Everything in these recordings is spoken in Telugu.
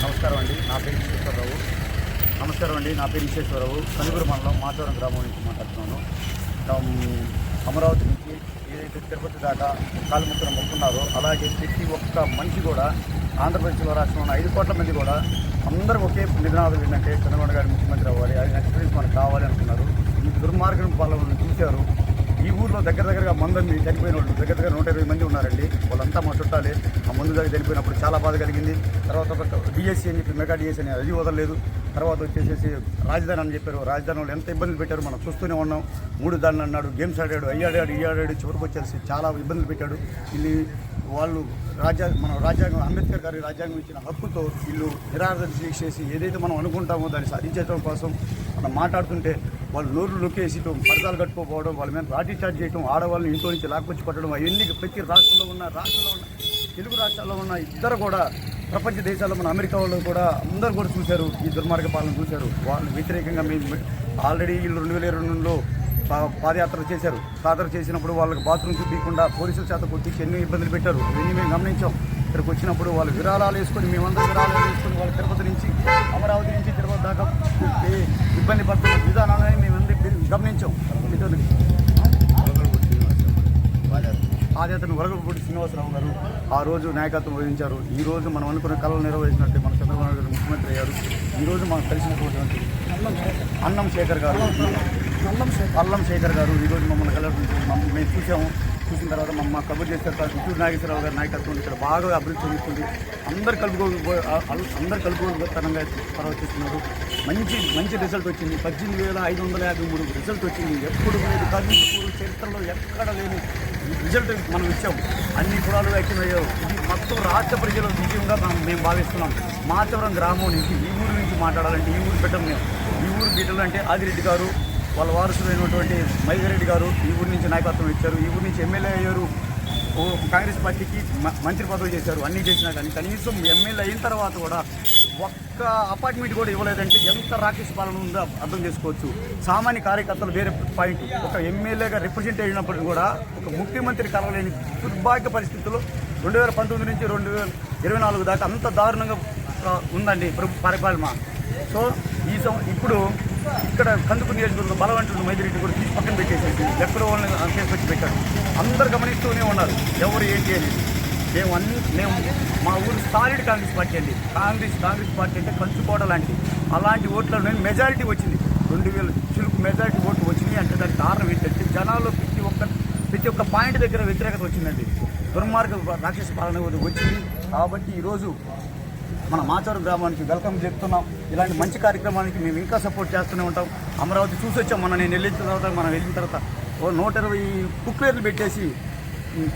నమస్కారం అండి, నా పేరు విశ్వేశ్వరరావు. కనుగూరు మండలం మాచవరం గ్రామం నుంచి మాట్లాడుతున్నాను. అమరావతి నుంచి ఏదైతే తిరుపతి దాకా కాలుముక్కను మొక్కున్నారో అలాగే ప్రతి ఒక్క మనిషి కూడా ఆంధ్రప్రదేశ్ రాష్ట్రంలో ఉన్న 5 కోట్ల మంది కూడా అందరూ ఒకే నినాదం ఏంటంటే చంద్రబాబు గారు ముఖ్యమంత్రి అవ్వాలి, ఆయన ఎక్స్పీరియన్స్ మనకు కావాలి అనుకున్నారు. ఈ దుర్మార్గం వాళ్ళని చూశారు. ఈ ఊర్లో దగ్గరగా మంది చనిపోయిన వాళ్ళు దగ్గర 120 మంది ఉన్నారండి. వాళ్ళంతా మా చుట్టాలే. ఆ మందు దగ్గర చనిపోయినప్పుడు చాలా బాధ కలిగింది. తర్వాత ఒక డిఎస్సీ అని చెప్పి మెగా డిఎస్సీ అని అది వదలలేదు. తర్వాత వచ్చేసేసి రాజధాని అని చెప్పారు. రాజధాని వాళ్ళు ఎంత ఇబ్బందులు పెట్టారు మనం చూస్తూనే ఉన్నాం. 3 దాన్ని అన్నాడు, గేమ్స్ ఆడాడు, అయ్యాడాడు, చివరికి వచ్చేసి చాలా ఇబ్బందులు పెట్టాడు. వీళ్ళు వాళ్ళు మన రాజ్యాంగం అంబేద్కర్ గారి రాజ్యాంగం ఇచ్చిన హక్కుతో వీళ్ళు నిరాధార దీక్ష చేసి ఏదైతే మనం అనుకుంటామో దాన్ని సాధించడం కోసం మనం మాట్లాడుతుంటే వాళ్ళు నోరు లొక్కేసి పరదాలు కట్టుకోకపోవడం, వాళ్ళ మీద లాఠీ చార్జ్ చేయడం, ఆడవాళ్ళని ఇంట్లో నుంచి లాక్కొచ్చి పట్టడం, అవన్నీ ప్రతి రాష్ట్రంలో ఉన్న తెలుగు రాష్ట్రాల్లో ఉన్న ఇద్దరు కూడా ప్రపంచ దేశాల్లో మన అమెరికా వాళ్ళు కూడా అందరూ కూడా చూశారు. ఈ దుర్మార్గ పాలన చూశారు. వాళ్ళు వ్యతిరేకంగా మేము ఆల్రెడీ వీళ్ళు 2022లో పాదయాత్ర చేశారు. పాదయాత్ర చేసినప్పుడు వాళ్ళకి బాత్రూమ్ చూపించకుండా పోలీసుల చేత కొట్టించి ఎన్నో ఇబ్బందులు పెట్టారు. ఇవన్నీ మేము గమనించాం. ఇక్కడికి వచ్చినప్పుడు వాళ్ళు విరాళాలు వేసుకొని మేమందరం విరాళాలు వేసుకొని వాళ్ళు తిరుపతి నుంచి అమరావతి నుంచి తిరుపతి దాకా ఇబ్బంది పడుతున్న విధానాన్ని మేమందరం గమనించాం. పాదయాత్రను వరగపూడి శ్రీనివాసరావు గారు ఆ రోజు నాయకత్వం వహించారు. ఈ రోజు మనం అనుకున్న కళలు నెరవేర్చినట్టే మన చంద్రబాబు గారు ముఖ్యమంత్రి అయ్యారు. ఈరోజు మనకు తెలిసినటువంటి అల్లం శేఖర్ గారు ఈరోజు మమ్మల్ని మేము చూసిన తర్వాత మా కబుర్ చేస్తారు. చిత్తూరు నాగేశ్వరరావు గారి నాయకత్వం ఇక్కడ బాగా అభివృద్ధి చెందుతుంది. అందరు కలుపుకోతనంగా ప్రవర్తిస్తున్నారు. మంచి రిజల్ట్ వచ్చింది. 18,553 రిజల్ట్ వచ్చింది. ఎప్పుడు లేదు, కర్నూలు చరిత్రలో ఎక్కడ లేని రిజల్ట్ మనం ఇచ్చాము. అన్ని కులాలు ఐక్యమయ్యారు. ఇది మొత్తం రాష్ట్ర ప్రజల విజయంగా మేము భావిస్తున్నాం. మాచవరం గ్రామం నుంచి ఈ ఊరు నుంచి మాట్లాడాలంటే ఈ ఊరు బిడ్డలు మేము. ఈ ఊరు బిడ్డలు అంటే ఆదిరెడ్డి గారు వాళ్ళ వారసులైనటువంటి మైగిరెడ్డి గారు ఈ ఊరి నుంచి నాయకత్వం ఇచ్చారు. ఈ ఊరి నుంచి ఎమ్మెల్యే అయ్యారు. కాంగ్రెస్ పార్టీకి మంత్రి పదవి చేశారు. అన్నీ చేసినా కానీ కనీసం ఎమ్మెల్యే అయిన తర్వాత కూడా ఒక్క అపార్ట్మెంట్ కూడా ఇవ్వలేదంటే ఎంత రాకేష్ పాలన ఉందో అర్థం చేసుకోవచ్చు. సామాన్య కార్యకర్తలు వేరే పాయింట్. ఒక ఎమ్మెల్యేగా రిప్రజెంట్ అయినప్పటికీ కూడా ఒక ముఖ్యమంత్రి కలవలేని దుర్భాగ్య పరిస్థితుల్లో 2019 నుంచి 2024 దాకా అంత దారుణంగా ఉందండి పరిపాలన. సో ఇప్పుడు ఇక్కడ కందుకూరు నియోజకవర్గంలో బలవంతుడు మైదిరెడ్డి కూడా తీసి పక్కన పెట్టేసేసి ఎక్కడో వాళ్ళని తీసుకొచ్చి పెట్టారు. అందరు గమనిస్తూనే ఉన్నారు ఎవరు ఏంటి అనేది. మేము మా ఊరు సాలిడ్ కాంగ్రెస్ పార్టీ అండి. కాంగ్రెస్ పార్టీ అంటే కంచుకోట లాంటిది. అలాంటి ఓట్లలో మెజారిటీ వచ్చింది. 2,000 చిలుకు మెజారిటీ ఓట్లు వచ్చింది అంటే దానికి కారణం ఏంటంటే జనాల్లో ప్రతి ఒక్క పాయింట్ దగ్గర వ్యతిరేకత వచ్చిందండి. దుర్మార్గ రాక్షస పాలన వచ్చింది. కాబట్టి ఈరోజు మన మాచవరం గ్రామానికి వెల్కమ్ చెప్తున్నాం. ఇలాంటి మంచి కార్యక్రమానికి మేము ఇంకా సపోర్ట్ చేస్తూనే ఉంటాం. అమరావతి చూసి వచ్చాం. నేను వెళ్ళిన తర్వాత 120 కుక్వేర్లు పెట్టేసి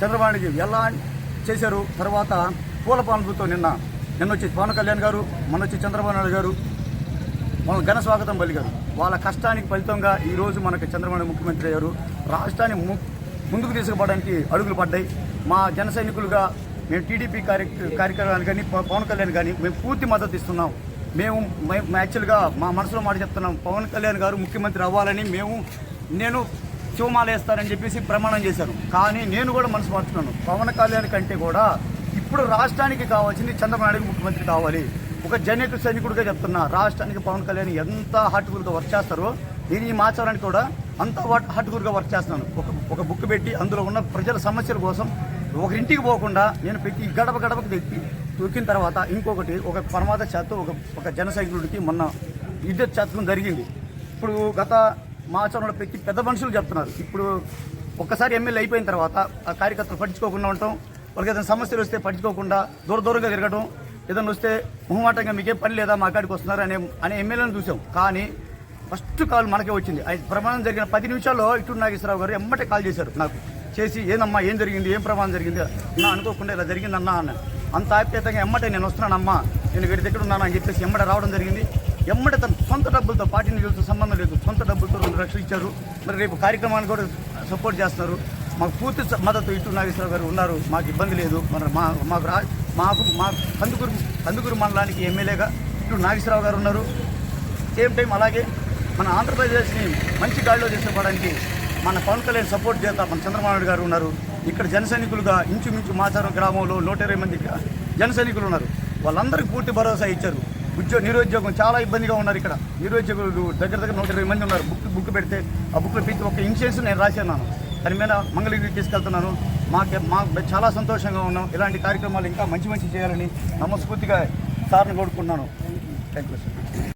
చంద్రబాబుకి ఎలా చేశారు. తర్వాత పూల పాలనతో నిన్న వచ్చి పవన్ కళ్యాణ్ గారు, మొన్న వచ్చి చంద్రబాబు నాయుడు గారు మన ఘన స్వాగతం పలికారు. వాళ్ళ కష్టానికి ఫలితంగా ఈరోజు మనకు చంద్రబాబు ముఖ్యమంత్రి అయ్యారు. రాష్ట్రాన్ని ముందుకు తీసుకుపోవడానికి అడుగులు పడ్డాయి. మా జన సైనికులుగా మేము టీడీపీ కార్యక్రమాన్ని కానీ పవన్ కళ్యాణ్ కానీ మేము పూర్తి మద్దతు ఇస్తున్నాం. మేము యాక్చువల్గా మా మనసులో మాట చెప్తున్నాం. పవన్ కళ్యాణ్ గారు ముఖ్యమంత్రి అవ్వాలని నేను శివమాల వేస్తానని చెప్పేసి ప్రమాణం చేశాను. కానీ నేను కూడా మనసు మార్చుకున్నాను. పవన్ కళ్యాణ్ కంటే కూడా ఇప్పుడు రాష్ట్రానికి కావాల్సింది చంద్రబాబు నాయుడు ముఖ్యమంత్రి కావాలి. ఒక సైనికుడిగా చెప్తున్నా. రాష్ట్రానికి పవన్ కళ్యాణ్ ఎంత హార్ట్ఫుల్గా వర్క్ చేస్తారో నేను ఈ మాచవరానికి కూడా అంత హార్ట్ఫుల్గా వర్క్ చేస్తున్నాను. ఒక బుక్ పెట్టి అందులో ఉన్న ప్రజల సమస్యల కోసం ఒకరింటికి పోకుండా నేను ప్రతి గడపకు దొక్కిన తర్వాత ఇంకొకటి ఒక ప్రమాద చేత ఒక జన సైనికుడికి మొన్న విద్యుత్ చేతనం జరిగింది. ఇప్పుడు గత మాచవరంలో ప్రతి పెద్ద మనుషులు చెప్తున్నారు. ఇప్పుడు ఒక్కసారి ఎమ్మెల్యే అయిపోయిన తర్వాత ఆ కార్యకర్తలు పట్టించుకోకుండా ఉండటం, వాళ్ళకి ఏదైనా సమస్యలు వస్తే పట్టించుకోకుండా దూరంగా తిరగడం, ఏదైనా వస్తే మొహమాటంగా మీకేం పని లేదా మా కాడికి వస్తున్నారు అనే ఎమ్మెల్యేలను చూసాం. కానీ ఫస్ట్ కాల్ మనకే వచ్చింది. ప్రమాదం జరిగిన 10 నిమిషాల్లో చిత్తూరు నాగేశ్వరరావు గారు ఎమ్మటే కాల్ చేశారు. నాకు చేసి ఏం జరిగింది, ఏం ప్రమాదం జరిగింది అనుకోకుండా ఇలా జరిగిందన్నా అన్న. అంత ఆప్యాయతంగా ఎమ్మటే నేను వస్తున్నానమ్మా, నేను వీడి దగ్గర ఉన్నాను అని చెప్పేసి ఎమ్మటే రావడం జరిగింది. ఎమ్మటే తన సొంత డబ్బులతో, పార్టీ నిధులతో సంబంధం లేదు, సొంత డబ్బులతో 2 లక్షలు ఇచ్చారు. మరి రేపు కార్యక్రమాన్ని కూడా సపోర్ట్ చేస్తున్నారు. మాకు పూర్తి మద్దతు చిత్తూరు నాగేశ్వరరావు గారు ఉన్నారు. మాకు ఇబ్బంది లేదు. మరి మా కందుకూరు మండలానికి ఎమ్మెల్యేగా చిత్తూరు నాగేశ్వరరావు గారు ఉన్నారు. సేమ్ టైం అలాగే మన ఆంధ్రప్రదేశ్ని మంచి గాడిలో తీసుకోవడానికి మన పవన్ కళ్యాణ్ సపోర్ట్ చేత మన చంద్రబాబు నాయుడు గారు ఉన్నారు. ఇక్కడ జన సైనికులుగా ఇంచుమించు మాచవరం గ్రామంలో 120 మంది జన సైనికులు ఉన్నారు. వాళ్ళందరికీ పూర్తి భరోసా ఇచ్చారు. నిరుద్యోగం చాలా ఇబ్బందిగా ఉన్నారు. ఇక్కడ నిరుద్యోగులు దగ్గర 120 మంది ఉన్నారు. బుక్ పెడితే ఆ బుక్లో ప్రతి ఒక్క ఇన్సూరెన్స్ నేను రాశాను. దాని మీద మంగళగిరికి తీసుకెళ్తున్నాను. మాకు చాలా సంతోషంగా ఉన్నాం. ఇలాంటి కార్యక్రమాలు ఇంకా మంచి చేయాలని మనస్ఫూర్తిగా సార్ని కోరుకుంటున్నాను. Thank you sir.